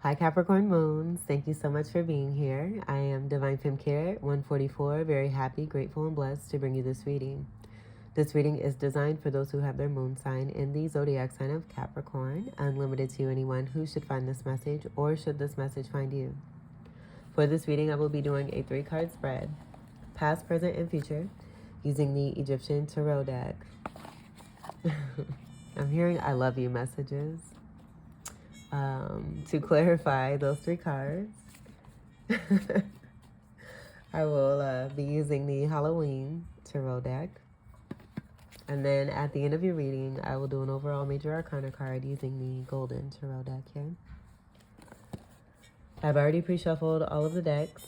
Hi Capricorn Moons, thank you so much for being here. I am Divine Femme Care 144, very happy, grateful, and blessed to bring you this reading. This reading is designed for those who have their moon sign in the zodiac sign of Capricorn, unlimited to anyone who should find this message or should this message find you. For this reading, I will be doing a 3-card spread, past, present, and future, using the Egyptian Tarot deck. I'm hearing I love you messages. To clarify those 3 cards, I will be using the Halloween Tarot deck. And then at the end of your reading, I will do an overall major arcana card using the Golden Tarot deck here. I've already pre-shuffled all of the decks.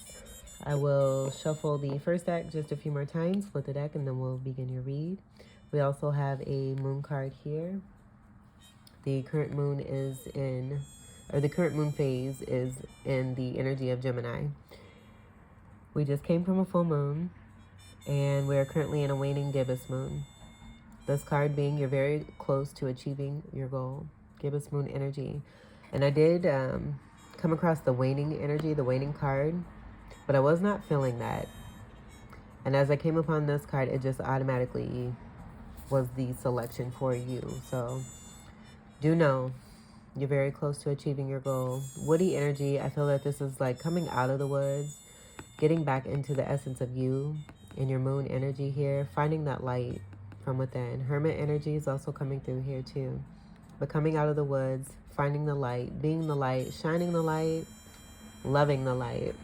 I will shuffle the first deck just a few more times, flip the deck, and then we'll begin your read. We also have a moon card here. The current moon is in, or the current moon phase is in the energy of Gemini. We just came from a full moon, and we're currently in a waning gibbous moon. This card being you're very close to achieving your goal, gibbous moon energy. And I did come across the waning energy, the waning card, but I was not feeling that. And as I came upon this card, it just automatically was the selection for you. So do know you're very close to achieving your goal. Woody energy, I feel that this is like coming out of the woods, getting back into the essence of you and your moon energy here, finding that light from within. Hermit energy is also coming through here too. But coming out of the woods, finding the light, being the light, shining the light, loving the light.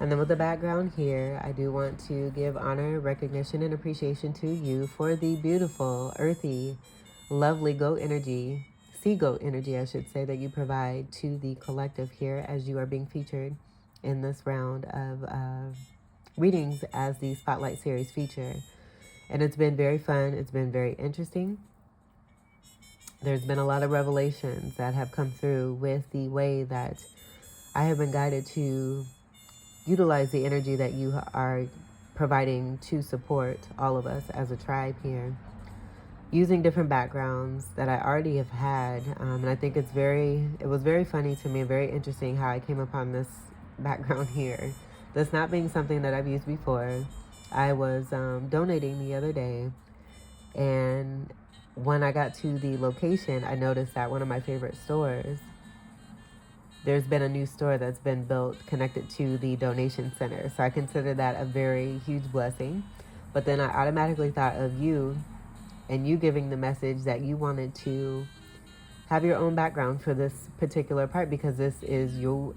And then with the background here, I do want to give honor, recognition, and appreciation to you for the beautiful, earthy, lovely goat energy, sea goat energy, I should say, that you provide to the collective here as you are being featured in this round of readings as the Spotlight Series feature. And it's been very fun. It's been very interesting. There's been a lot of revelations that have come through with the way that I have been guided to utilize the energy that you are providing to support all of us as a tribe here, using different backgrounds that I already have had. And I think it was very funny to me and very interesting how I came upon this background here. This not being something that I've used before. I was donating the other day, and when I got to the location, I noticed that one of my favorite stores, there's been a new store that's been built connected to the donation center. So I consider that a very huge blessing. But then I automatically thought of you and you giving the message that you wanted to have your own background for this particular part, because this is you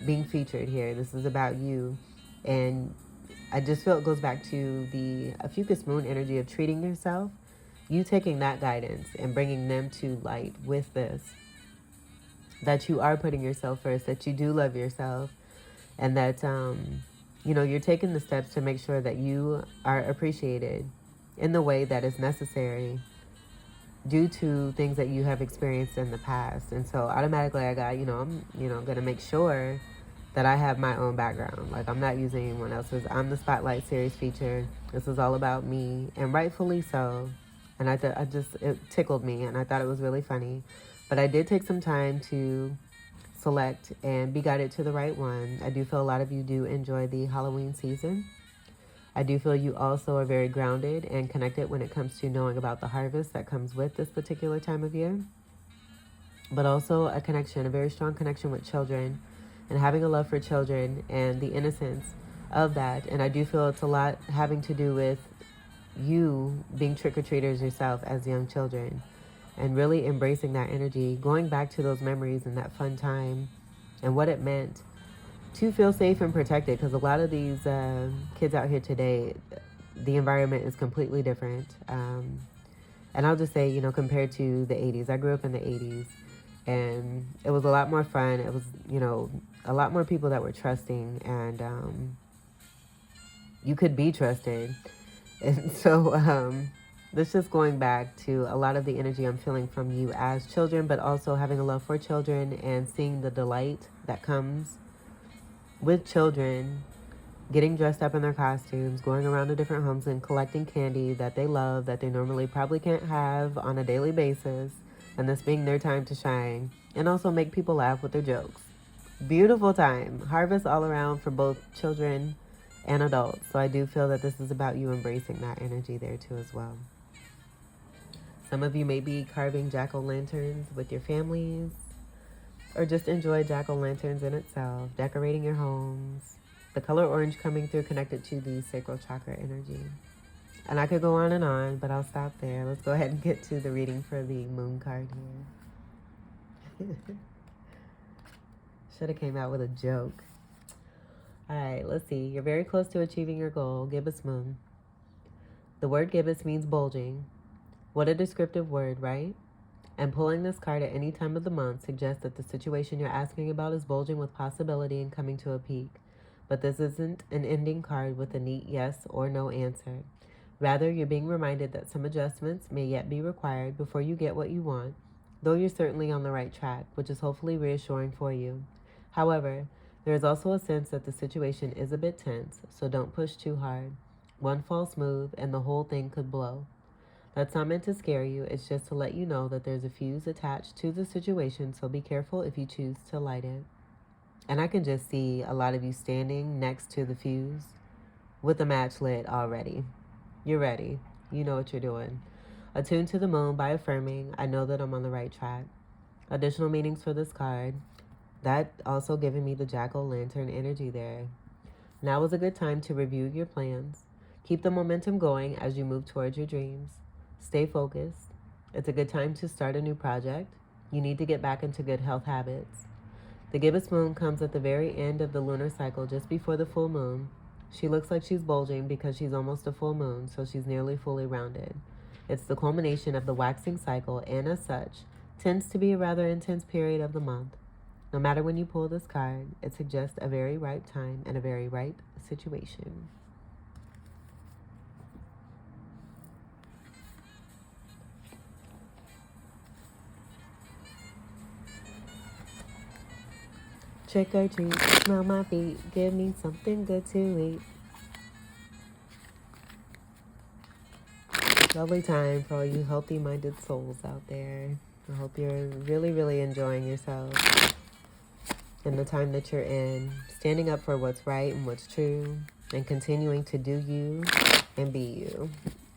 being featured here. This is about you. And I just feel it goes back to the Ophiuchus moon energy of treating yourself, you taking that guidance and bringing them to light with this, that you are putting yourself first, that you do love yourself, and that, you're taking the steps to make sure that you are appreciated in the way that is necessary due to things that you have experienced in the past. And so automatically I got, I'm going to make sure that I have my own background. Like, I'm not using anyone else's. I'm the Spotlight Series feature. This is all about me, and rightfully so. And it tickled me, and I thought it was really funny. But I did take some time to select and be guided to the right one. I do feel a lot of you do enjoy the Halloween season. I do feel you also are very grounded and connected when it comes to knowing about the harvest that comes with this particular time of year. But also a very strong connection with children, and having a love for children and the innocence of that. And I do feel it's a lot having to do with you being trick-or-treaters yourself as young children, and really embracing that energy, going back to those memories and that fun time and what it meant to feel safe and protected. Because a lot of these kids out here today, the environment is completely different. And I'll just say, compared to the 80s, I grew up in the 80s, and it was a lot more fun. It was, a lot more people that were trusting, and you could be trusted. And so this just going back to a lot of the energy I'm feeling from you as children, but also having a love for children and seeing the delight that comes with children getting dressed up in their costumes, going around to different homes and collecting candy that they love, that they normally probably can't have on a daily basis. and this being their time to shine and also make people laugh with their jokes. Beautiful time. Harvest all around for both children and adults. So I do feel that this is about you embracing that energy there too as well. Some of you may be carving jack-o'-lanterns with your families, or just enjoy jack-o'-lanterns in itself, decorating your homes. The color orange coming through connected to the sacral chakra energy. And I could go on, but I'll stop there. Let's go ahead and get to the reading for the moon card here. Should have came out with a joke. All right, let's see. You're very close to achieving your goal. Gibbous moon. The word gibbous means bulging. What a descriptive word, right? And pulling this card at any time of the month suggests that the situation you're asking about is bulging with possibility and coming to a peak. But this isn't an ending card with a neat yes or no answer. Rather, you're being reminded that some adjustments may yet be required before you get what you want, though you're certainly on the right track, which is hopefully reassuring for you. However, there is also a sense that the situation is a bit tense, so don't push too hard. One false move and the whole thing could blow. That's not meant to scare you, it's just to let you know that there's a fuse attached to the situation, so be careful if you choose to light it. And I can just see a lot of you standing next to the fuse with the match lit already. You're ready. You know what you're doing. Attune to the moon by affirming, I know that I'm on the right track. Additional meanings for this card. That also giving me the jack-o'-lantern energy there. Now is a good time to review your plans. Keep the momentum going as you move towards your dreams. Stay focused. It's a good time to start a new project. You need to get back into good health habits. The gibbous moon comes at the very end of the lunar cycle, just before the full moon. She looks like she's bulging because she's almost a full moon, so she's nearly fully rounded. It's the culmination of the waxing cycle, and as such, tends to be a rather intense period of the month. No matter when you pull this card, it suggests a very ripe time and a very ripe situation. Trick or treat, smell my feet, give me something good to eat. Lovely time for all you healthy-minded souls out there. I hope you're really, really enjoying yourself in the time that you're in, standing up for what's right and what's true, and continuing to do you and be you.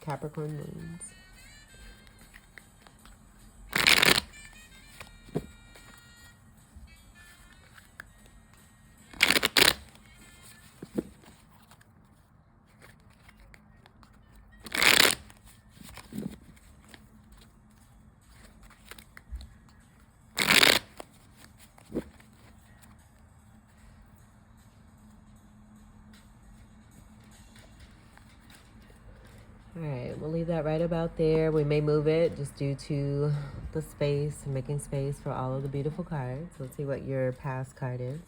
Capricorn Moons. Alright, we'll leave that right about there. We may move it just due to the space and making space for all of the beautiful cards. Let's see what your past card is.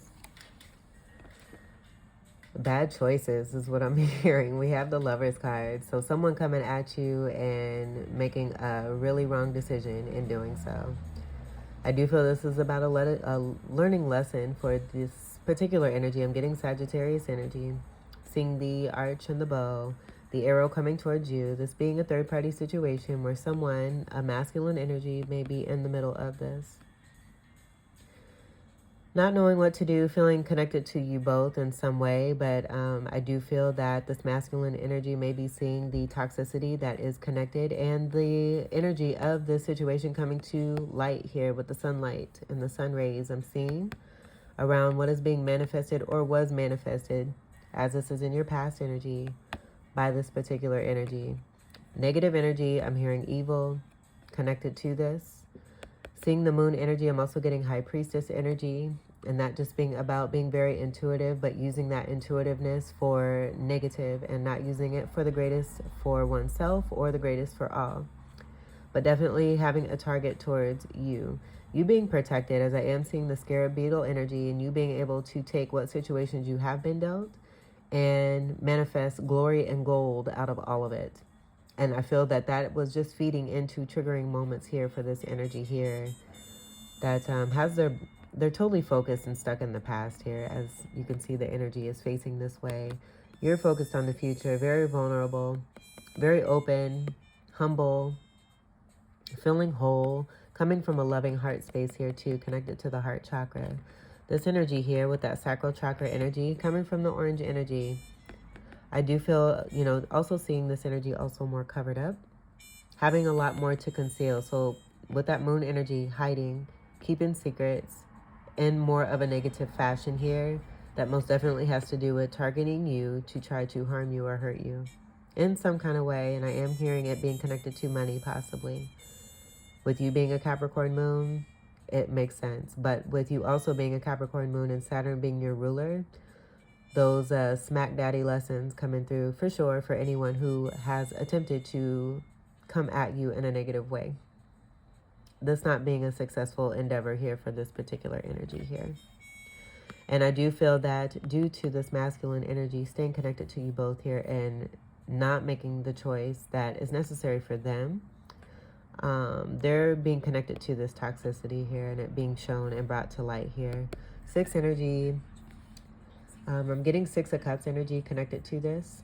Bad choices is what I'm hearing. We have the Lovers card. So someone coming at you and making a really wrong decision in doing so. I do feel this is about a learning lesson for this particular energy. I'm getting Sagittarius energy. Seeing the arch and the bow. The arrow coming towards you, this being a third-party situation where someone, a masculine energy, may be in the middle of this. Not knowing what to do, feeling connected to you both in some way, but I do feel that this masculine energy may be seeing the toxicity that is connected and the energy of this situation coming to light here with the sunlight and the sun rays I'm seeing around what is being manifested or was manifested, as this is in your past energy, by this particular energy. Negative energy, I'm hearing evil connected to this. Seeing the moon energy, I'm also getting high priestess energy, and that just being about being very intuitive, but using that intuitiveness for negative and not using it for the greatest for oneself or the greatest for all. But definitely having a target towards you. You being protected, as I am seeing the scarab beetle energy, and you being able to take what situations you have been dealt and manifest glory and gold out of all of it. And I feel that that was just feeding into triggering moments here for this energy here that has they're totally focused and stuck in the past here. As you can see, the energy is facing this way. You're focused on the future, very vulnerable, very open, humble, feeling whole, coming from a loving heart space here too, connected to the heart chakra. This energy here with that sacral chakra energy, coming from the orange energy. I do feel, you know, also seeing this energy also more covered up, having a lot more to conceal. So with that moon energy, hiding, keeping secrets in more of a negative fashion here, that most definitely has to do with targeting you to try to harm you or hurt you in some kind of way. And I am hearing it being connected to money, possibly. With you being a Capricorn moon, it makes sense. But with you also being a Capricorn moon and Saturn being your ruler, those smack daddy lessons coming through for sure for anyone who has attempted to come at you in a negative way. This not being a successful endeavor here for this particular energy here. And I do feel that due to this masculine energy staying connected to you both here and not making the choice that is necessary for them, they're being connected to this toxicity here and it being shown and brought to light here. 6 energy. I'm getting 6 of Cups energy connected to this,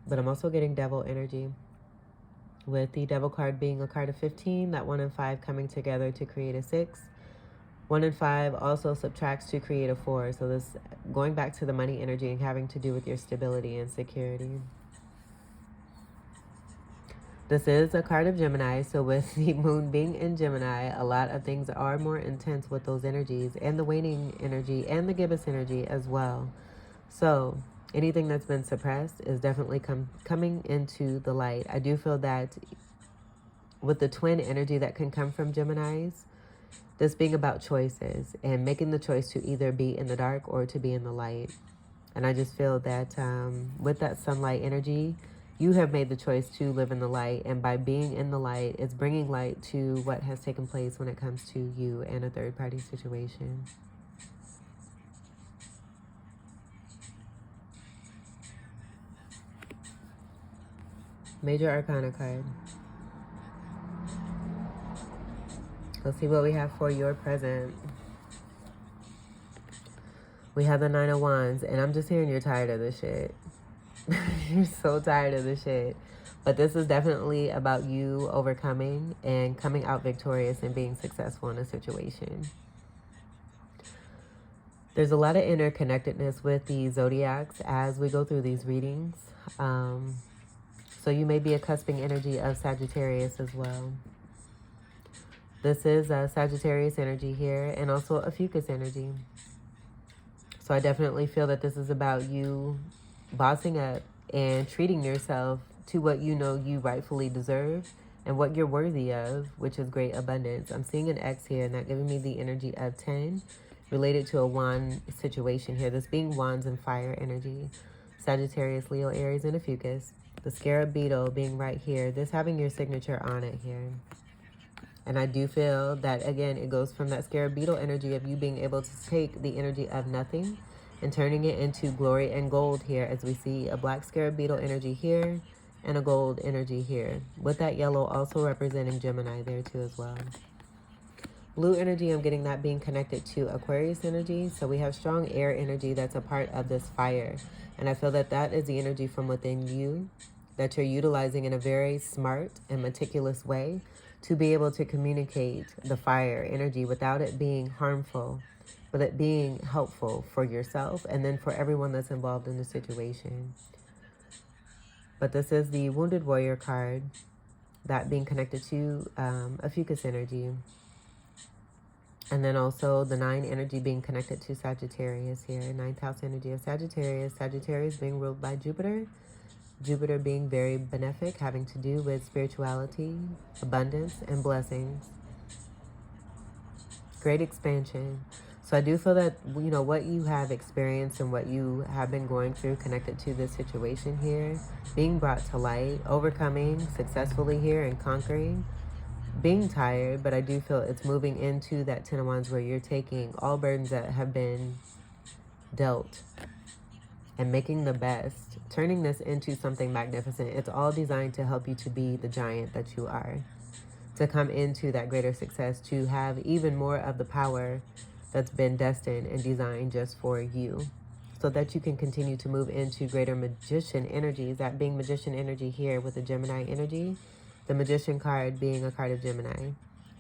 but I'm also getting Devil energy. With the Devil card being a card of 15, that 1 and 5 coming together to create a 6. 1 and 5 also subtracts to create a 4. So this going back to the money energy and having to do with your stability and security. This is a card of Gemini, so with the moon being in Gemini, a lot of things are more intense with those energies, and the waning energy and the gibbous energy as well. So anything that's been suppressed is definitely coming into the light. I do feel that with the twin energy that can come from Geminis, this being about choices and making the choice to either be in the dark or to be in the light. And I just feel that with that sunlight energy, you have made the choice to live in the light. And by being in the light, it's bringing light to what has taken place when it comes to you and a third party situation. Major Arcana card. Let's see what we have for your present. We have the 9 of Wands, and I'm just hearing you're tired of this shit. You're so tired of this shit. But this is definitely about you overcoming and coming out victorious and being successful in a situation. There's a lot of interconnectedness with the zodiacs as we go through these readings. So you may be a cusping energy of Sagittarius as well. This is a Sagittarius energy here and also a Fucus energy. So I definitely feel that this is about you bossing up and treating yourself to what you know you rightfully deserve and what you're worthy of, which is great abundance. I'm seeing an X here and that giving me the energy of 10 related to a wand situation here. This being wands and fire energy. Sagittarius, Leo, Aries, and a Fucus. The scarab beetle being right here. This having your signature on it here. And I do feel that, again, it goes from that scarab beetle energy of you being able to take the energy of nothing and turning it into glory and gold here, as we see a black scarab beetle energy here and a gold energy here. With that yellow also representing Gemini there too as well. Blue energy, I'm getting that being connected to Aquarius energy. So we have strong air energy that's a part of this fire. And I feel that that is the energy from within you that you're utilizing in a very smart and meticulous way to be able to communicate the fire energy without it being harmful, but it being helpful for yourself and then for everyone that's involved in the situation. But this is the Wounded Warrior card, that being connected to a Fucus energy. And then also the 9 energy being connected to Sagittarius here. 9th house energy of Sagittarius. Sagittarius being ruled by Jupiter. Jupiter being very benefic, having to do with spirituality, abundance, and blessings. Great expansion. So I do feel that, you know, what you have experienced and what you have been going through connected to this situation here, being brought to light, overcoming successfully here and conquering, being tired, but I do feel it's moving into that 10 of Wands where you're taking all burdens that have been dealt and making the best, turning this into something magnificent. It's all designed to help you to be the giant that you are, to come into that greater success, to have even more of the power that's been destined and designed just for you, so that you can continue to move into greater magician energies, that being magician energy here with the Gemini energy, the Magician card being a card of Gemini.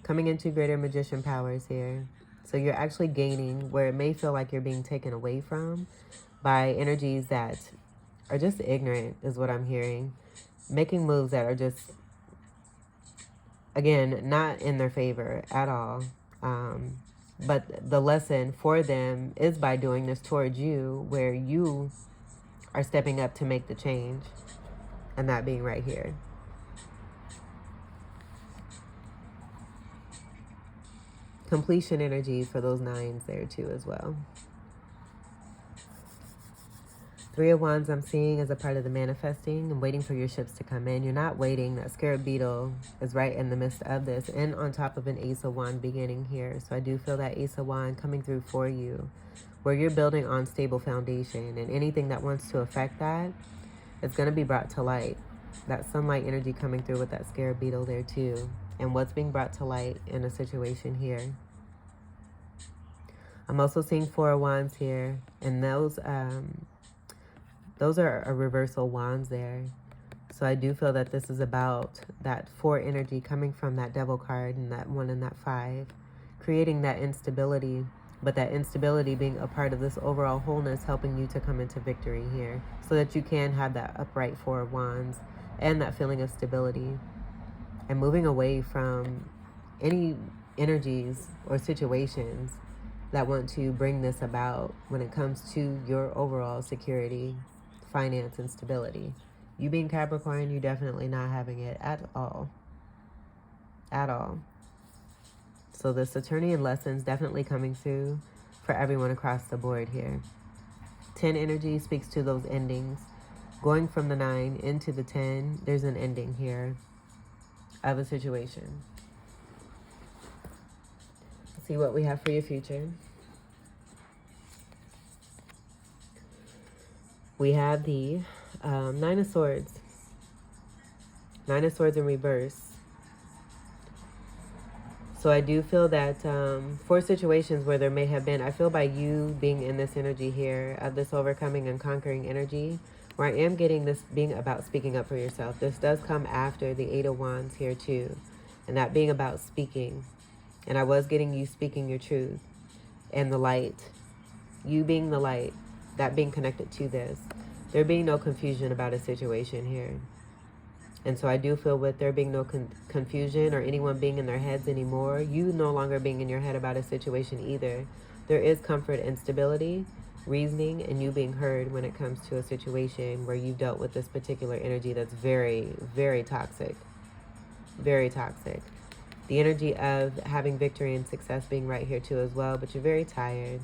Coming into greater magician powers here. So you're actually gaining where it may feel like you're being taken away from by energies that are just ignorant, is what I'm hearing. Making moves that are just, again, not in their favor at all. But the lesson for them is by doing this towards you, where you are stepping up to make the change. And that being right here. Completion energy for those 9s there too as well. 3 of Wands I'm seeing as a part of the manifesting and waiting for your ships to come in. You're not waiting. That scarab beetle is right in the midst of this and on top of an Ace of Wands beginning here. So I do feel that Ace of Wands coming through for you, where you're building on stable foundation, and anything that wants to affect that is going to be brought to light. That sunlight energy coming through with that scarab beetle there too. And what's being brought to light in a situation here. I'm also seeing 4 of Wands here, and those are a reversal wands there. So I do feel that this is about that 4 energy coming from that devil card and that 1 and that 5, creating that instability, but that instability being a part of this overall wholeness, helping you to come into victory here so that you can have that upright 4 of Wands and that feeling of stability, and moving away from any energies or situations that want to bring this about when it comes to your overall security, finance, and stability. You being Capricorn, you definitely not having it at all. At all. So the Saturnian lessons definitely coming through for everyone across the board here. 10 energy speaks to those endings. Going from the 9 into the 10, there's an ending here of a situation. Let's see what we have for your future. We have the 9 of Swords. 9 of Swords in reverse. So I do feel that for situations where there may have been, I feel by you being in this energy here, of this overcoming and conquering energy, where I am getting this being about speaking up for yourself. This does come after the 8 of Wands here too. And that being about speaking. And I was getting you speaking your truth. And the light. You being the light. That being connected to this. There being no confusion about a situation here. And so I do feel with there being no confusion or anyone being in their heads anymore, you no longer being in your head about a situation either. There is comfort and stability, reasoning, and you being heard when it comes to a situation where you've dealt with this particular energy that's very, very toxic. Very toxic. The energy of having victory and success being right here too as well, but you're very tired.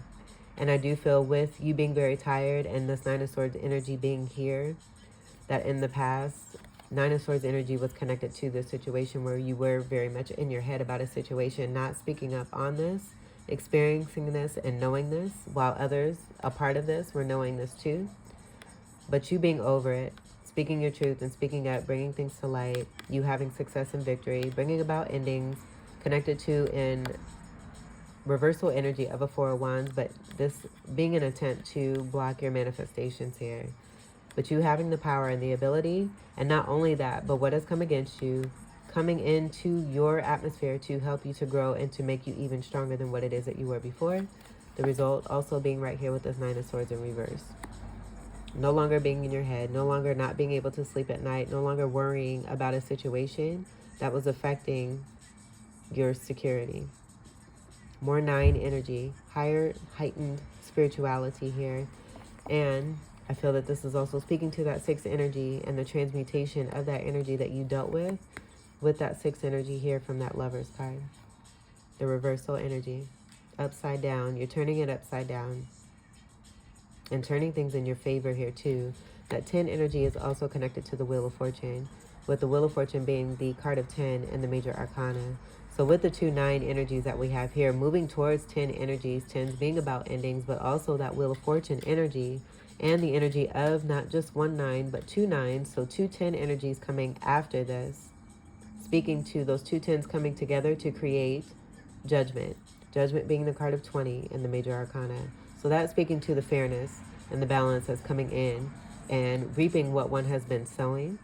And I do feel with you being very tired and this 9 of Swords energy being here, that in the past, 9 of Swords energy was connected to this situation where you were very much in your head about a situation, not speaking up on this, experiencing this and knowing this, while others, a part of this, were knowing this too. But you being over it, speaking your truth and speaking up, bringing things to light, you having success and victory, bringing about endings, connected to in reversal energy of a 4 of Wands, but this being an attempt to block your manifestations here. But you having the power and the ability, and not only that, but what has come against you, coming into your atmosphere to help you to grow and to make you even stronger than what it is that you were before. The result also being right here with this 9 of Swords in reverse. No longer being in your head, no longer not being able to sleep at night, no longer worrying about a situation that was affecting your security. More 9 energy, higher heightened spirituality here. And I feel that this is also speaking to that 6 energy and the transmutation of that energy that you dealt with that 6 energy here from that Lover's card. The reversal energy, upside down. You're turning it upside down and turning things in your favor here too. That 10 energy is also connected to the Wheel of Fortune, with the Wheel of Fortune being the card of 10 and the major arcana. So with the 2 9 energies that we have here, moving towards 10 energies, 10s being about endings, but also that Wheel of Fortune energy and the energy of not just 1 9, but 2 9s. So 2 10 energies coming after this, speaking to those 2 10s coming together to create judgment. Judgment being the card of 20 and the major arcana. So that's speaking to the fairness and the balance that's coming in and reaping what one has been sowing.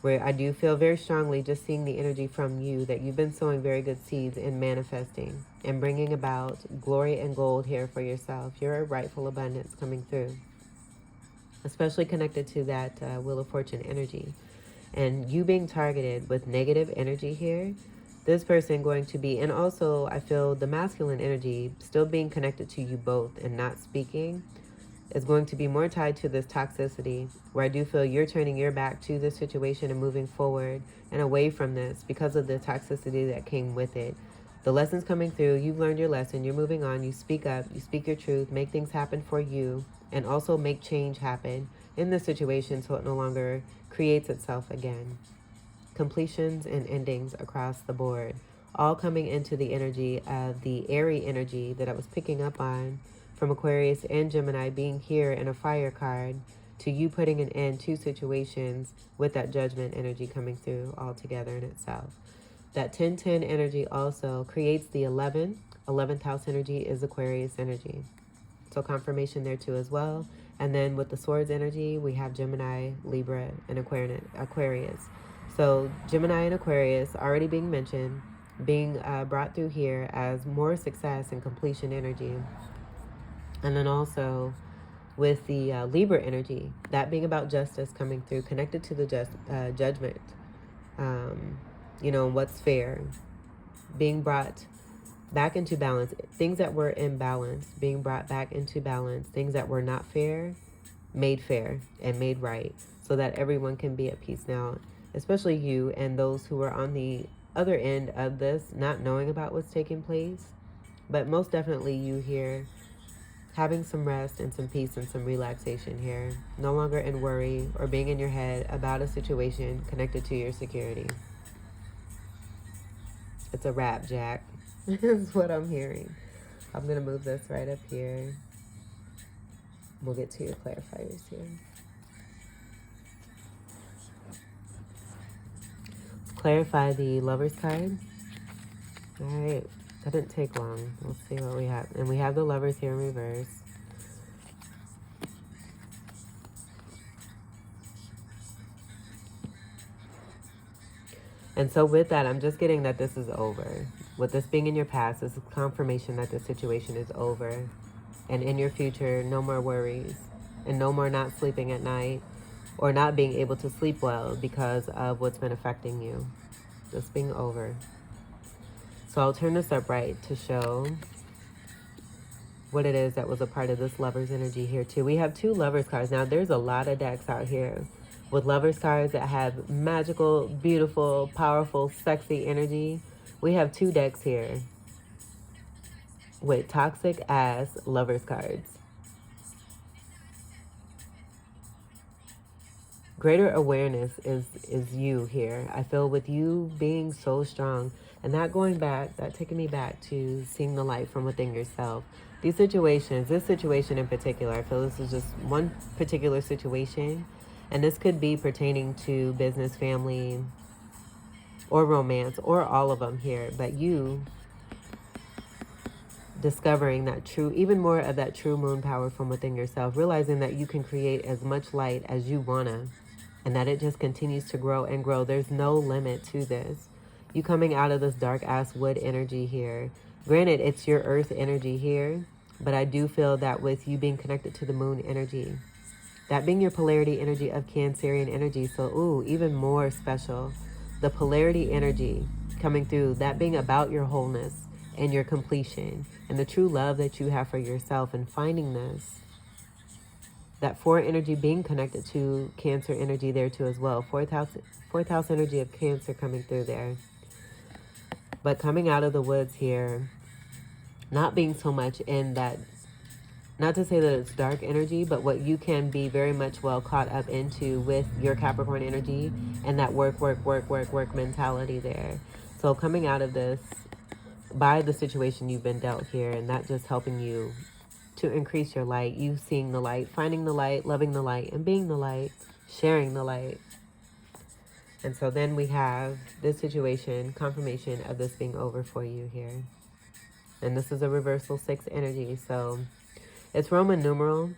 where I do feel very strongly, just seeing the energy from you, that you've been sowing very good seeds in manifesting and bringing about glory and gold here for yourself. Your rightful abundance coming through, especially connected to that Wheel of Fortune energy. And you being targeted with negative energy here, this person going to be, and also I feel the masculine energy still being connected to you both and not speaking, is going to be more tied to this toxicity, where I do feel you're turning your back to this situation and moving forward and away from this because of the toxicity that came with it. The lessons coming through, you've learned your lesson, you're moving on, you speak up, you speak your truth, make things happen for you, and also make change happen in this situation so it no longer creates itself again. Completions and endings across the board, all coming into the energy of the airy energy that I was picking up on from Aquarius and Gemini being here in a fire card, to you putting an end to situations with that judgment energy coming through all together in itself. That 10-10 energy also creates the 11th house energy is Aquarius energy. So confirmation there too as well. And then with the swords energy, we have Gemini, Libra, and Aquarius. So Gemini and Aquarius already being mentioned, being brought through here as more success and completion energy. And then also with the Libra energy, that being about justice coming through, connected to the judgment, you know, what's fair, being brought back into balance, things that were imbalanced, being brought back into balance, things that were not fair, made fair and made right, so that everyone can be at peace now, especially you and those who are on the other end of this, not knowing about what's taking place, but most definitely you here having some rest and some peace and some relaxation here, no longer in worry or being in your head about a situation connected to your security. It's a wrap, Jack. Is what I'm hearing. I'm going to move this right up here. We'll get to your clarifiers here. Let's clarify the Lovers card. All right. That didn't take long. Let's see what we have. And we have the Lovers here in reverse. And so with that, I'm just getting that this is over. With this being in your past, this is confirmation that the situation is over. And in your future, no more worries. And no more not sleeping at night or not being able to sleep well because of what's been affecting you. This being over. So I'll turn this upright to show what it is that was a part of this Lovers energy here too. We have two Lovers cards. Now there's a lot of decks out here with Lovers cards that have magical, beautiful, powerful, sexy energy. We have two decks here with toxic ass Lovers cards. Greater awareness is you here. I feel with you being so strong and that going back, that taking me back to seeing the light from within yourself. These situations, this situation in particular, I feel this is just one particular situation. And this could be pertaining to business, family, or romance, or all of them here. But you discovering that true, even more of that true moon power from within yourself, realizing that you can create as much light as you wanna, and that it just continues to grow and grow. There's no limit to this. You coming out of this dark ass wood energy here. Granted, it's your earth energy here, but I do feel that with you being connected to the moon energy, that being your polarity energy of Cancerian energy. So, ooh, even more special. The polarity energy coming through, that being about your wholeness and your completion and the true love that you have for yourself and finding this. That 4 energy being connected to Cancer energy there too as well. Fourth house energy of Cancer coming through there. But coming out of the woods here, not being so much in that, not to say that it's dark energy, but what you can be very much well caught up into with your Capricorn energy and that work mentality there. So coming out of this by the situation you've been dealt here, and that just helping you to increase your light, you seeing the light, finding the light, loving the light, and being the light, sharing the light. And so then we have this situation, confirmation of this being over for you here. And this is a reversal 6 energy. So it's Roman numeral.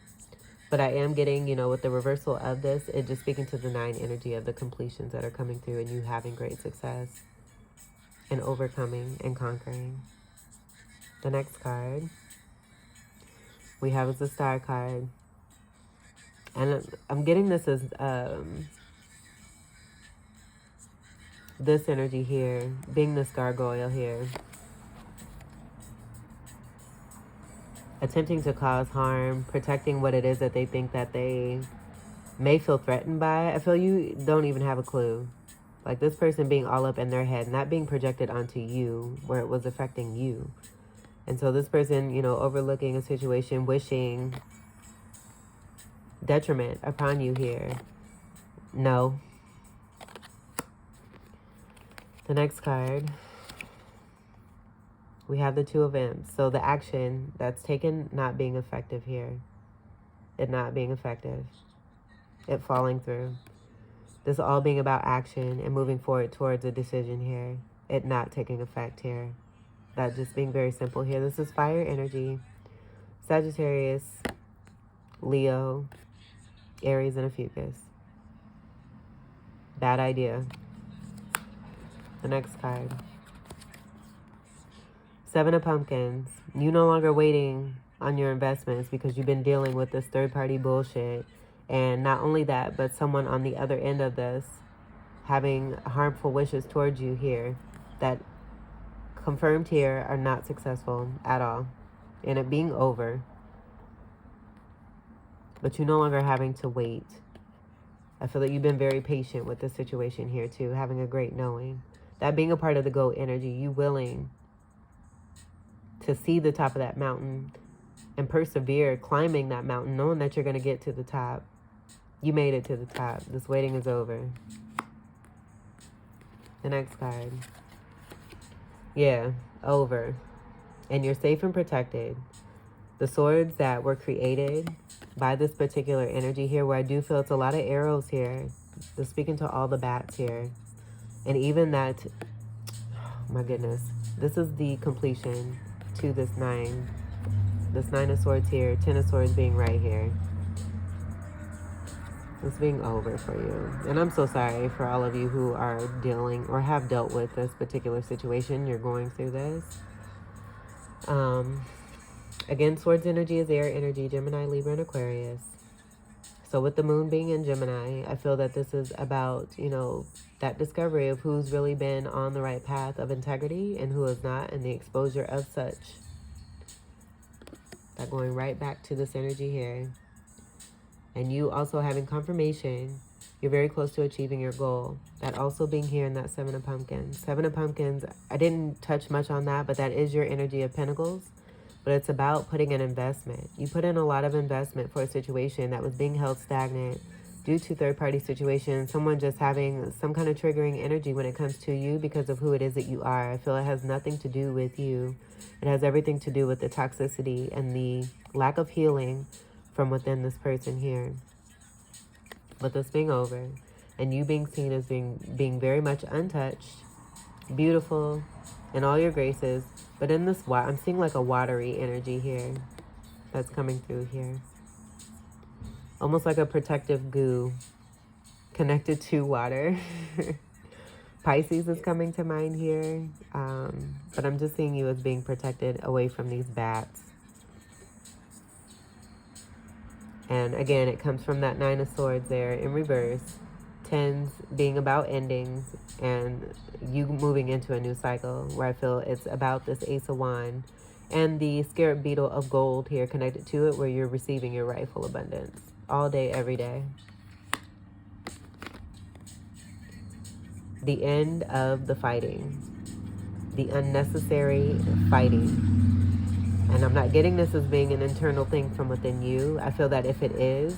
But I am getting, you know, with the reversal of this, it just speaking to the 9 energy of the completions that are coming through and you having great success and overcoming and conquering. The next card we have is the Star card. And I'm getting this as this energy here, being this gargoyle here. Attempting to cause harm, protecting what it is that they think that they may feel threatened by. I feel you don't even have a clue. Like this person being all up in their head, not being projected onto you where it was affecting you. And so this person, you know, overlooking a situation, wishing detriment upon you here. No. The next card, we have the 2 of Imps. So the action that's taken not being effective here. It not being effective. It falling through. This all being about action and moving forward towards a decision here. It not taking effect here. That just being very simple here. This is fire energy. Sagittarius, Leo, Aries, and a Fucus. Bad idea. The next card. 7 of Pumpkins. You no longer waiting on your investments because you've been dealing with this third-party bullshit. And not only that, but someone on the other end of this having harmful wishes towards you here that confirmed here are not successful at all. And it being over. But you no longer having to wait. I feel that you've been very patient with this situation here too, having a great knowing. That being a part of the goat energy, you willing to see the top of that mountain and persevere climbing that mountain, knowing that you're going to get to the top. You made it to the top. This waiting is over. The next card. Yeah, over. And you're safe and protected. The swords that were created by this particular energy here, where I do feel it's a lot of arrows here. Just speaking to all the bats here. And even that, oh my goodness, this is the completion to this 9. This 9 of Swords here, 10 of Swords being right here. It's being over for you. And I'm so sorry for all of you who are dealing or have dealt with this particular situation. You're going through this. Again, Swords energy is air energy, Gemini, Libra, and Aquarius. So with the moon being in Gemini, I feel that this is about, you know, that discovery of who's really been on the right path of integrity and who has not, and the exposure of such. That going right back to this energy here. And you also having confirmation, you're very close to achieving your goal. That also being here in that 7 of Pumpkins. 7 of Pumpkins, I didn't touch much on that, but that is your energy of Pentacles. But it's about putting an investment. You put in a lot of investment for a situation that was being held stagnant due to third-party situations. Someone just having some kind of triggering energy when it comes to you because of who it is that you are. I feel it has nothing to do with you. It has everything to do with the toxicity and the lack of healing from within this person here. But this being over and you being seen as being very much untouched, beautiful in all your graces. But in this, I'm seeing like a watery energy here that's coming through here. Almost like a protective goo connected to water. Pisces is coming to mind here. But I'm just seeing you as being protected away from these bats. And again, it comes from that 9 of Swords there in reverse. 10s being about endings and you moving into a new cycle, where I feel it's about this Ace of Wands and the scarab beetle of gold here connected to it, where you're receiving your rightful abundance all day, every day. The end of the fighting, the unnecessary fighting. And I'm not getting this as being an internal thing from within you. I feel that if it is,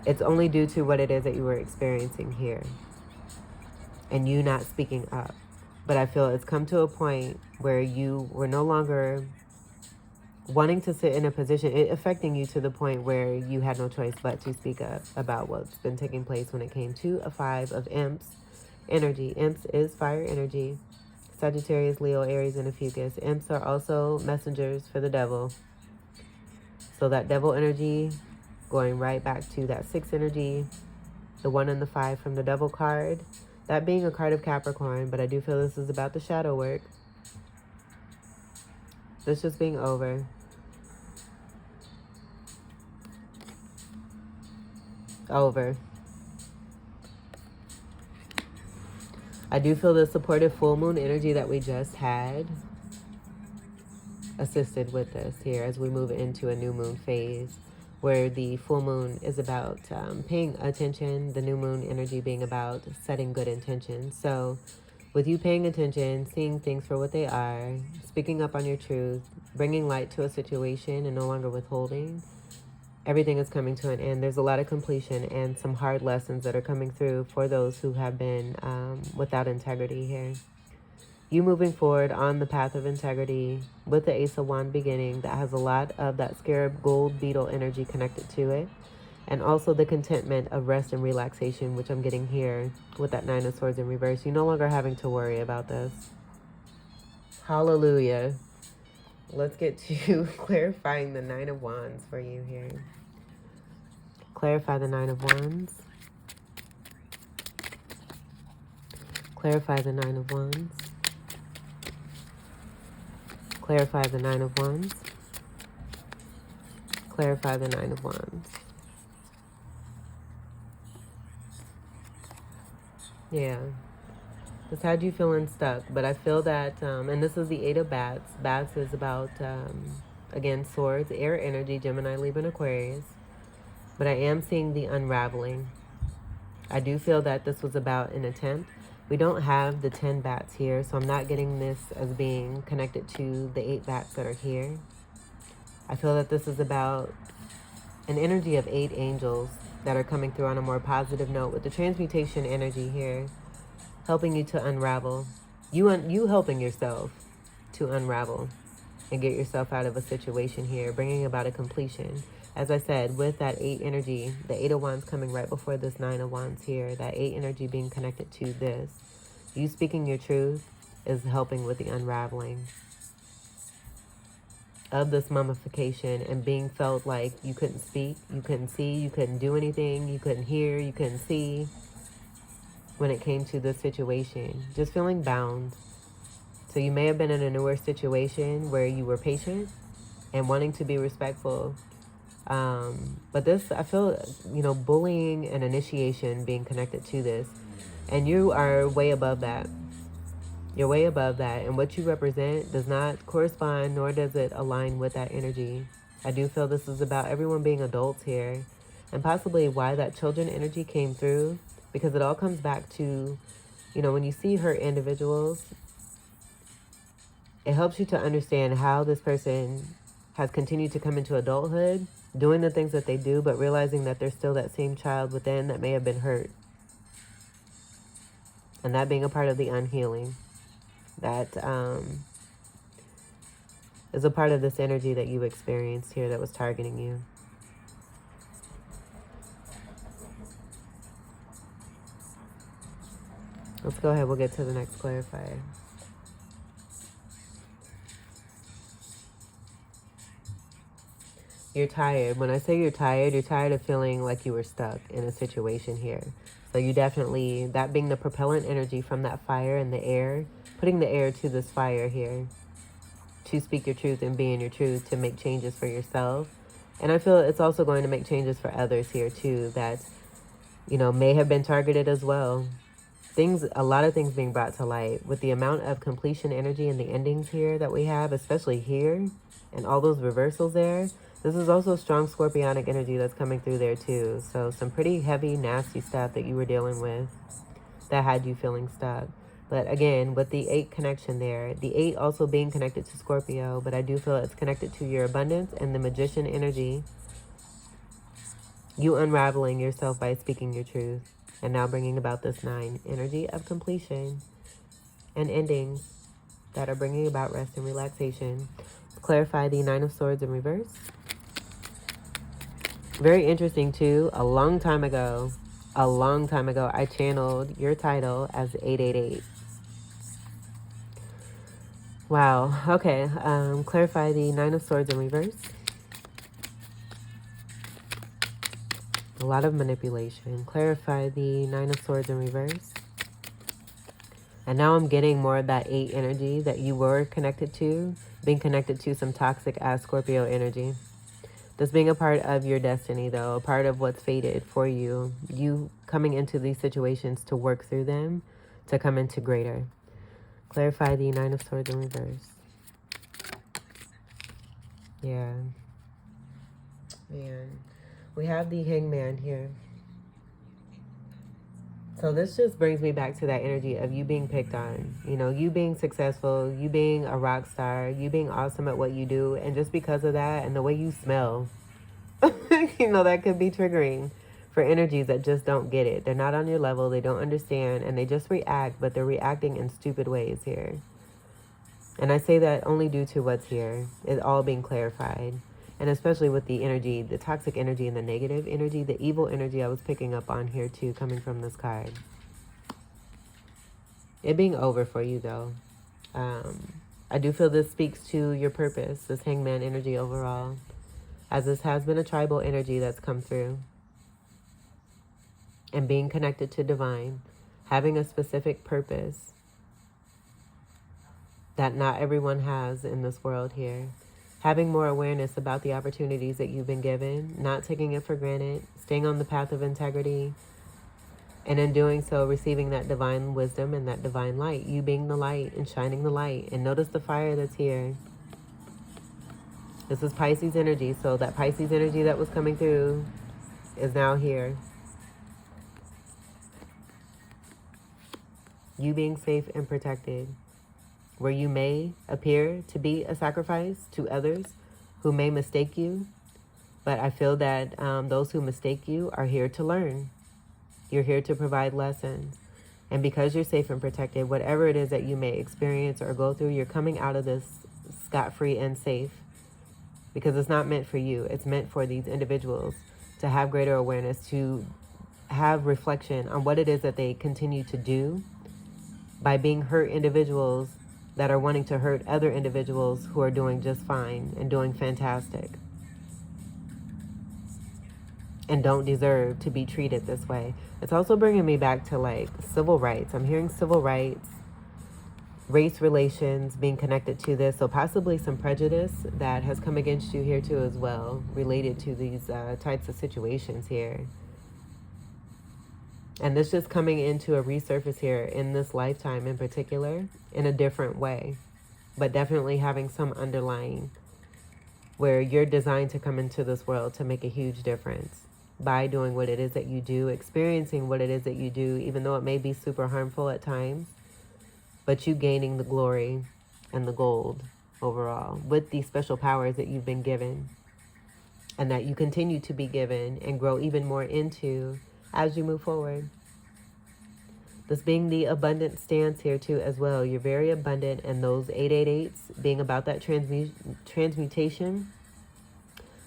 it's only due to what it is that you were experiencing here and you not speaking up. But I feel it's come to a point where you were no longer wanting to sit in a position, it affecting you to the point where you had no choice but to speak up about what's been taking place when it came to a 5 of Imps energy. Imps is fire energy. Sagittarius, Leo, Aries, and a Fucus. Imps are also messengers for the devil. So that devil energy, going right back to that 6 energy, the 1 and the 5 from the devil card. That being a card of Capricorn, but I do feel this is about the shadow work. This just being over. Over. I do feel the supportive full moon energy that we just had assisted with this here as we move into a new moon phase, where the full moon is about paying attention, the new moon energy being about setting good intentions. So with you paying attention, seeing things for what they are, speaking up on your truth, bringing light to a situation and no longer withholding, everything is coming to an end. There's a lot of completion and some hard lessons that are coming through for those who have been without integrity here. You moving forward on the path of integrity with the Ace of Wands beginning that has a lot of that scarab gold beetle energy connected to it. And also the contentment of rest and relaxation, which I'm getting here with that 9 of Swords in reverse. You're no longer having to worry about this. Hallelujah. Let's get to clarifying the 9 of Wands for you here. Clarify the 9 of Wands. Clarify the 9 of Wands. Clarify the 9 of Wands. Clarify the 9 of Wands. Yeah. This had you feeling stuck, but I feel that, and this is the 8 of Bats. Bats is about, again, swords, air energy, Gemini, Libra, and Aquarius. But I am seeing the unraveling. I do feel that this was about an attempt. We don't have the 10 bats here, so I'm not getting this as being connected to the 8 bats that are here. I feel that this is about an energy of 8 angels that are coming through on a more positive note with the transmutation energy here, helping you to unravel. You helping yourself to unravel and get yourself out of a situation here, bringing about a completion. As I said, with that 8 energy, the 8 of Wands coming right before this 9 of Wands here, that 8 energy being connected to this. You speaking your truth is helping with the unraveling of this mummification and being felt like you couldn't speak, you couldn't see, you couldn't do anything, you couldn't hear, you couldn't see when it came to this situation. Just feeling bound. So you may have been in a newer situation where you were patient and wanting to be respectful. But this, I feel, bullying and initiation being connected to this. And you are way above that. You're way above that. And what you represent does not correspond, nor does it align with that energy. I do feel this is about everyone being adults here. And possibly why that children energy came through. Because it all comes back to, when you see hurt individuals, it helps you to understand how this person has continued to come into adulthood, doing the things that they do, but realizing that there's still that same child within that may have been hurt. And that being a part of the unhealing. That is a part of this energy that you experienced here that was targeting you. Let's go ahead. We'll get to the next clarifier. You're tired. When I say you're tired of feeling like you were stuck in a situation here. So you definitely, that being the propellant energy from that fire in the air, putting the air to this fire here to speak your truth and be in your truth, to make changes for yourself. And I feel it's also going to make changes for others here too that, may have been targeted as well. A lot of things being brought to light with the amount of completion energy and the endings here that we have, especially here and all those reversals there. This is also strong scorpionic energy that's coming through there too. So some pretty heavy, nasty stuff that you were dealing with that had you feeling stuck. But again, with the 8 connection there, the 8 also being connected to Scorpio, but I do feel it's connected to your abundance and the magician energy. You unraveling yourself by speaking your truth. And now bringing about this 9 energy of completion and endings that are bringing about rest and relaxation. Clarify the 9 of Swords in reverse. Very interesting too. A long time ago, I channeled your title as 888. Wow. Okay. Clarify the 9 of Swords in reverse. A lot of manipulation. Clarify the Nine of Swords in reverse. And now I'm getting more of that 8 energy that you were connected to, being connected to some toxic ass Scorpio energy. This being a part of your destiny, though, a part of what's fated for you. You coming into these situations to work through them, to come into greater. Clarify the Nine of Swords in reverse. Yeah. Man. We have the Hangman here. So this just brings me back to that energy of you being picked on. You know, you being successful, you being a rock star, you being awesome at what you do. And just because of that and the way you smell, you know, that could be triggering for energies that just don't get it. They're not on your level. They don't understand. And they just react, but they're reacting in stupid ways here. And I say that only due to what's here. It's all being clarified. And especially with the energy, the toxic energy and the negative energy, the evil energy I was picking up on here too, coming from this card. It being over for you though. I do feel this speaks to your purpose, this Hangman energy overall, as this has been a tribal energy that's come through. And being connected to divine, having a specific purpose that not everyone has in this world here. Having more awareness about the opportunities that you've been given, not taking it for granted, staying on the path of integrity, and in doing so, receiving that divine wisdom and that divine light. You being the light and shining the light. And notice the fire that's here. This is Pisces energy, so that Pisces energy that was coming through is now here. You being safe and protected. Where you may appear to be a sacrifice to others who may mistake you. But I feel that those who mistake you are here to learn. You're here to provide lessons. And because you're safe and protected, whatever it is that you may experience or go through, you're coming out of this scot-free and safe. Because it's not meant for you. It's meant for these individuals to have greater awareness, to have reflection on what it is that they continue to do by being hurt individuals that are wanting to hurt other individuals who are doing just fine and doing fantastic and don't deserve to be treated this way. It's also bringing me back to like civil rights. I'm hearing civil rights, race relations being connected to this. So possibly some prejudice that has come against you here too as well, related to these types of situations here. And this just coming into a resurface here in this lifetime in particular, in a different way, but definitely having some underlying where you're designed to come into this world to make a huge difference by doing what it is that you do, experiencing what it is that you do, even though it may be super harmful at times, but you gaining the glory and the gold overall with these special powers that you've been given and that you continue to be given and grow even more into as you move forward. This being the abundant stance here too as well. You're very abundant, and those 888s being about that transmutation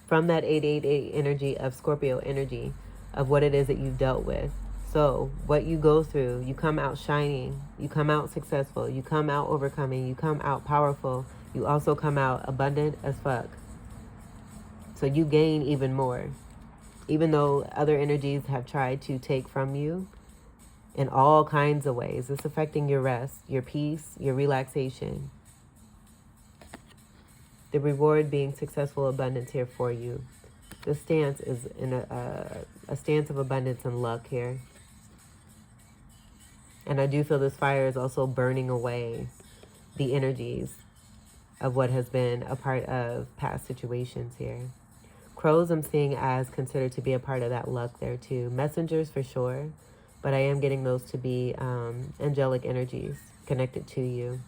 from that 888 energy of Scorpio energy of what it is that you've dealt with. So what you go through, you come out shining, you come out successful, you come out overcoming, you come out powerful, you also come out abundant as fuck. So you gain even more. Even though other energies have tried to take from you in all kinds of ways. It's affecting your rest, your peace, your relaxation. The reward being successful abundance here for you. This stance is in a stance of abundance and luck here. And I do feel this fire is also burning away the energies of what has been a part of past situations here. Crows I'm seeing as considered to be a part of that luck there too. Messengers for sure, but I am getting those to be angelic energies connected to you.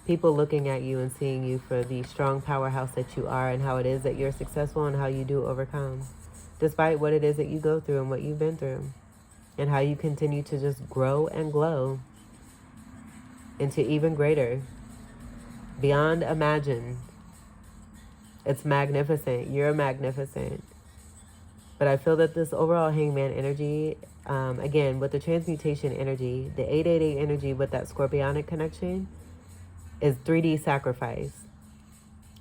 People looking at you and seeing you for the strong powerhouse that you are and how it is that you're successful and how you do overcome. Despite what it is that you go through and what you've been through. And how you continue to just grow and glow into even greater. Beyond imagined. It's magnificent. You're magnificent. But I feel that this overall Hangman energy, again, with the transmutation energy, the 888 energy with that Scorpionic connection, is 3D sacrifice.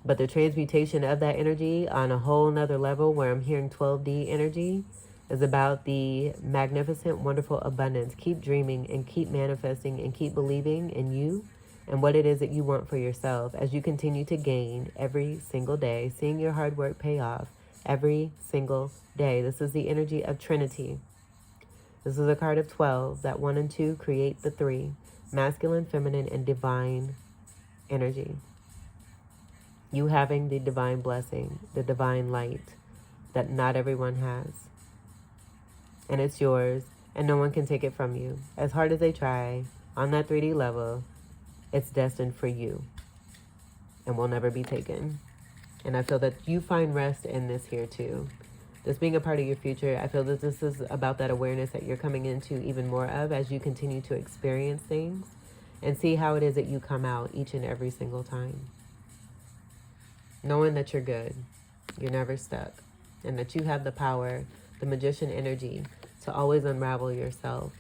But the transmutation of that energy on a whole nother level, where I'm hearing 12D energy, is about the magnificent, wonderful abundance. Keep dreaming and keep manifesting and keep believing in you and what it is that you want for yourself as you continue to gain every single day, seeing your hard work pay off every single day. This is the energy of Trinity. This is a card of 12. That 1 and 2 create the 3. Masculine, feminine, and divine energy. You having the divine blessing, the divine light that not everyone has. And it's yours, and no one can take it from you. As hard as they try, on that 3D level, it's destined for you and will never be taken. And I feel that you find rest in this here too. This being a part of your future, I feel that this is about that awareness that you're coming into even more of as you continue to experience things and see how it is that you come out each and every single time. Knowing that you're good, you're never stuck, and that you have the power, the magician energy, to always unravel yourself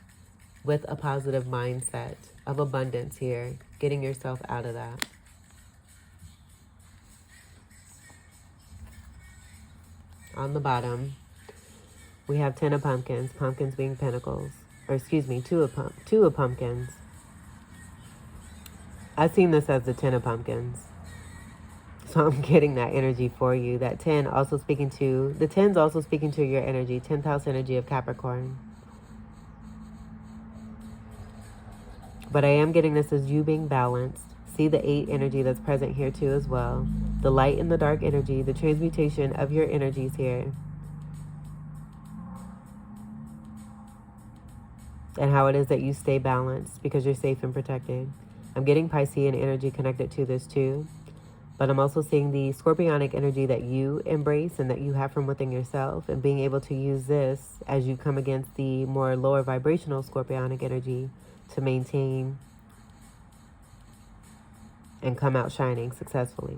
with a positive mindset of abundance here, getting yourself out of that. On the bottom, we have 10 of pumpkins, pumpkins being pentacles, or excuse me, two of pumpkins. I've seen this as the 10 of pumpkins. So I'm getting that energy for you. That 10 also speaking to, the 10's also speaking to your energy, 10th house energy of Capricorn. But I am getting this as you being balanced. See the 8 energy that's present here too as well. The light and the dark energy, the transmutation of your energies here. And how it is that you stay balanced because you're safe and protected. I'm getting Piscean energy connected to this too. But I'm also seeing the scorpionic energy that you embrace and that you have from within yourself, and being able to use this as you come against the more lower vibrational scorpionic energy to maintain and come out shining successfully.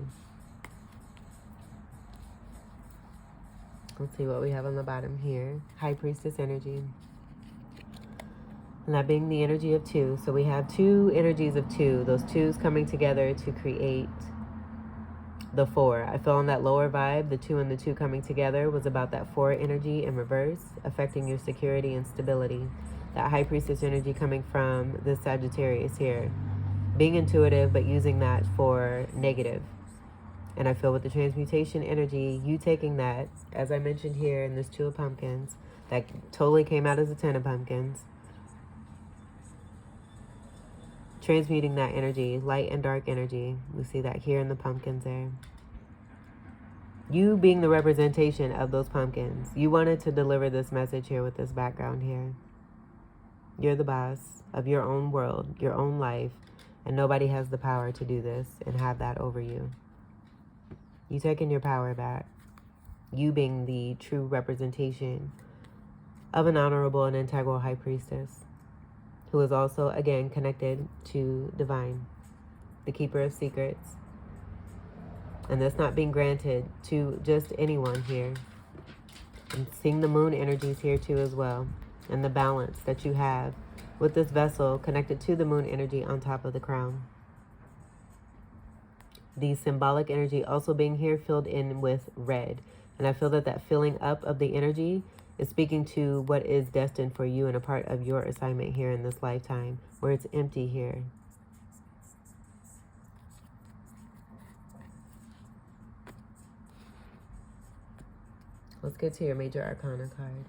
Let's see what we have on the bottom here. High Priestess energy. And that being the energy of 2. So we have 2 energies of 2. Those 2s coming together to create the 4. I feel on that lower vibe, the 2 and the 2 coming together was about that 4 energy in reverse, affecting your security and stability. That High Priestess energy coming from the Sagittarius here. Being intuitive, but using that for negative. And I feel with the transmutation energy, you taking that, as I mentioned here in this 2 of pumpkins, that totally came out as a 10 of pumpkins. Transmuting that energy, light and dark energy. We see that here in the pumpkins there. You being the representation of those pumpkins. You wanted to deliver this message here with this background here. You're the boss of your own world, your own life, and nobody has the power to do this and have that over you. You taking your power back. You being the true representation of an honorable and integral High Priestess, who is also, again, connected to divine, the keeper of secrets. And that's not being granted to just anyone here. I'm seeing the moon energies here too as well, and the balance that you have with this vessel connected to the moon energy on top of the crown. The symbolic energy also being here filled in with red. And I feel that that filling up of the energy is speaking to what is destined for you and a part of your assignment here in this lifetime, where it's empty here. Let's get to your major arcana card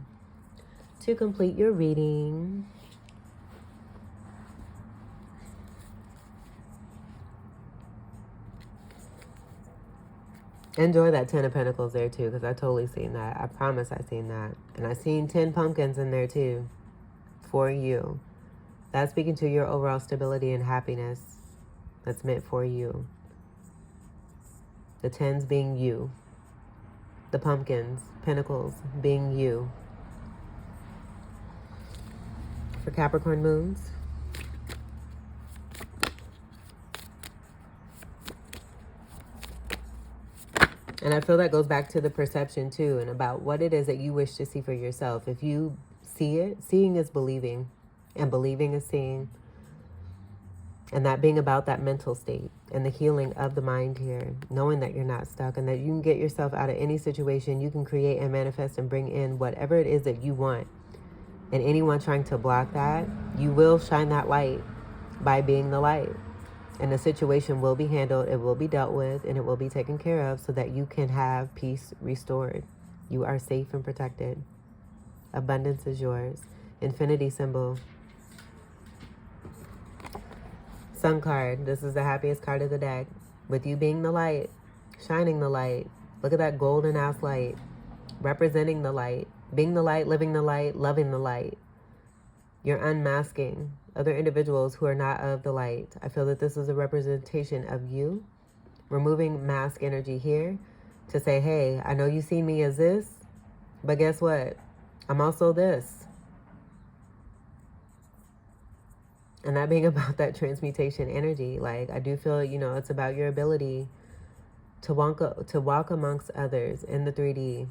to complete your reading. Enjoy that 10 of Pentacles there too, because I totally seen that. I promise I seen that. And I seen 10 pumpkins in there too for you. That's speaking to your overall stability and happiness that's meant for you. The 10s being you. The pumpkins, pentacles being you. For Capricorn moons. And I feel that goes back to the perception too, and about what it is that you wish to see for yourself. If you see it, seeing is believing, and believing is seeing. And that being about that mental state. and the healing of the mind here, knowing that you're not stuck and that you can get yourself out of any situation. You can create and manifest and bring in whatever it is that you want. And anyone trying to block that, you will shine that light by being the light. And the situation will be handled, it will be dealt with, and it will be taken care of so that you can have peace restored. You are safe and protected. Abundance is yours. Infinity symbol. Sun card. This is the happiest card of the deck. With you being the light, shining the light. Look at that golden ass light. Representing the light. Being the light, living the light, loving the light. You're unmasking other individuals who are not of the light. I feel that this is a representation of you. Removing mask energy here to say, hey, I know you see me as this, but guess what? I'm also this. And that being about that transmutation energy, like I do feel, you know, it's about your ability to walk amongst others in the 3D.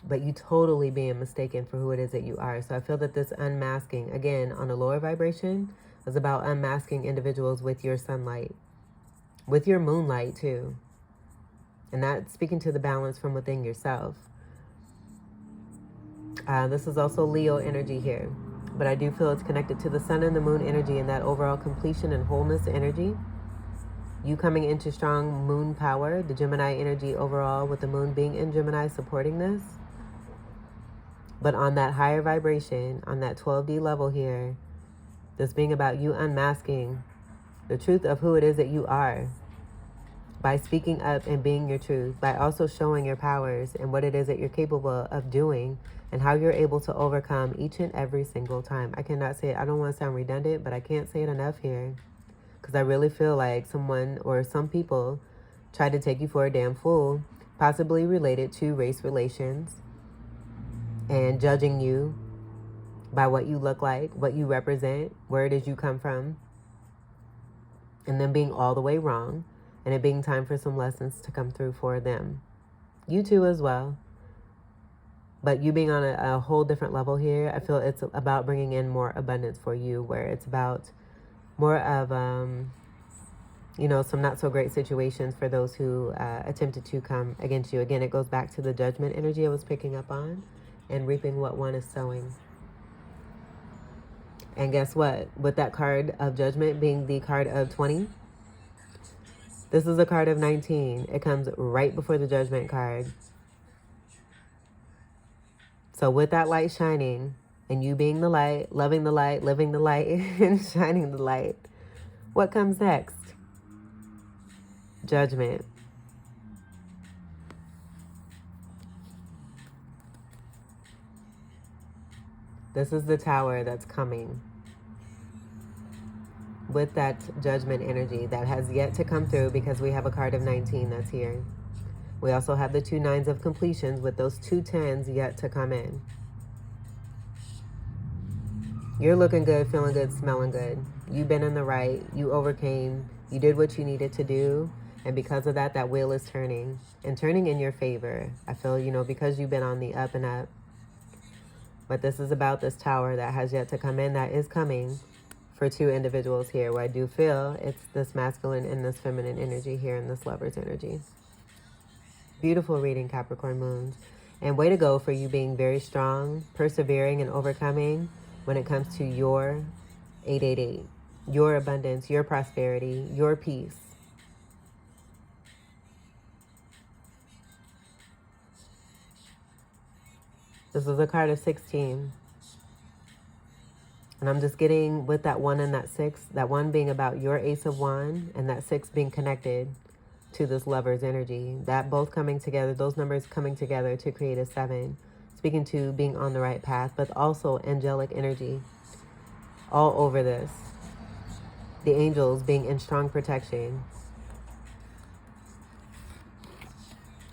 But you totally being mistaken for who it is that you are. So I feel that this unmasking, again, on a lower vibration, is about unmasking individuals with your sunlight, with your moonlight too. And that's speaking to the balance from within yourself. This is also Leo energy here. But I do feel it's connected to the sun and the moon energy and that overall completion and wholeness energy. You coming into strong moon power, the Gemini energy overall with the moon being in Gemini supporting this. But on that higher vibration, on that 12D level here, this being about you unmasking the truth of who it is that you are by speaking up and being your truth, by also showing your powers and what it is that you're capable of doing and how you're able to overcome each and every single time. I cannot say it. I don't want to sound redundant, but I can't say it enough here because I really feel like someone or some people tried to take you for a damn fool, possibly related to race relations, and judging you by what you look like, what you represent, where it is you come from, and then being all the way wrong, and it being time for some lessons to come through for them. You too as well. But you being on a whole different level here, I feel it's about bringing in more abundance for you, where it's about more of, you know, some not so great situations for those who attempted to come against you. Again, it goes back to the judgment energy I was picking up on. And reaping what one is sowing. And guess what? With that card of judgment being the card of 20, this is a card of 19. It comes right before the judgment card. So with that light shining, and you being the light, loving the light, living the light, and shining the light, what comes next? Judgment. This is the tower that's coming with that judgment energy that has yet to come through because we have a card of 19 that's here. We also have the 2 nines of completions with those 2 tens yet to come in. You're looking good, feeling good, smelling good. You've been in the right. You overcame. You did what you needed to do. And because of that, that wheel is turning and turning in your favor. I feel, you know, because you've been on the up and up. But this is about this tower that has yet to come in, that is coming for 2 individuals here, where I do feel it's this masculine and this feminine energy here and this lover's energy. Beautiful reading, Capricorn Moons. And way to go for you being very strong, persevering, and overcoming when it comes to your 888, your abundance, your prosperity, your peace. This is a card of 16. And I'm just getting with that 1 and that 6, that 1 being about your Ace of Wands and that 6 being connected to this lover's energy. That both coming together, those numbers coming together to create a 7. Speaking to being on the right path, but also angelic energy all over this. The angels being in strong protection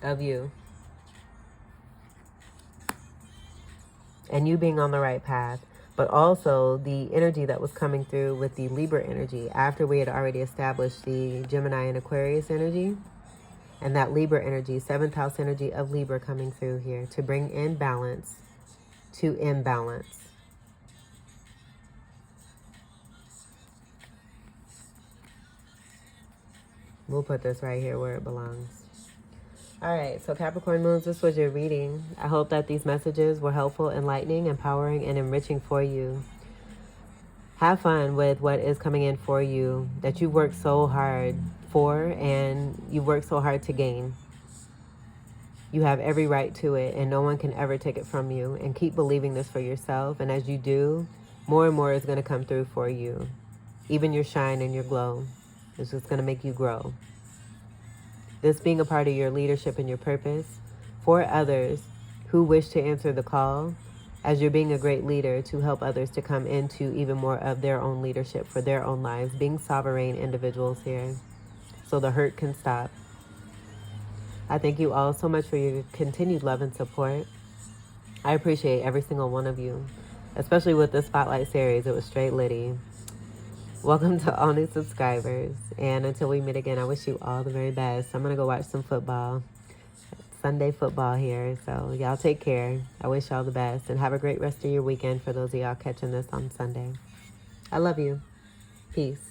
of you. And you being on the right path, but also the energy that was coming through with the Libra energy after we had already established the Gemini and Aquarius energy, and that Libra energy, 7th house energy of Libra coming through here to bring in balance to imbalance. We'll put this right here where it belongs. All right, so Capricorn Moons, this was your reading. I hope that these messages were helpful, enlightening, empowering, and enriching for you. Have fun with what is coming in for you that you worked so hard for and you worked so hard to gain. You have every right to it, and no one can ever take it from you. And keep believing this for yourself. And as you do, more and more is going to come through for you. Even your shine and your glow is just going to make you grow. This being a part of your leadership and your purpose for others who wish to answer the call, as you're being a great leader to help others to come into even more of their own leadership for their own lives, being sovereign individuals here so the hurt can stop. I thank you all so much for your continued love and support. I appreciate every single one of you, especially with the Spotlight series. It was straight litty. Welcome to all new subscribers. And until we meet again, I wish you all the very best. I'm going to go watch some football. Sunday football here. So y'all take care. I wish y'all the best. And have a great rest of your weekend for those of y'all catching this on Sunday. I love you. Peace.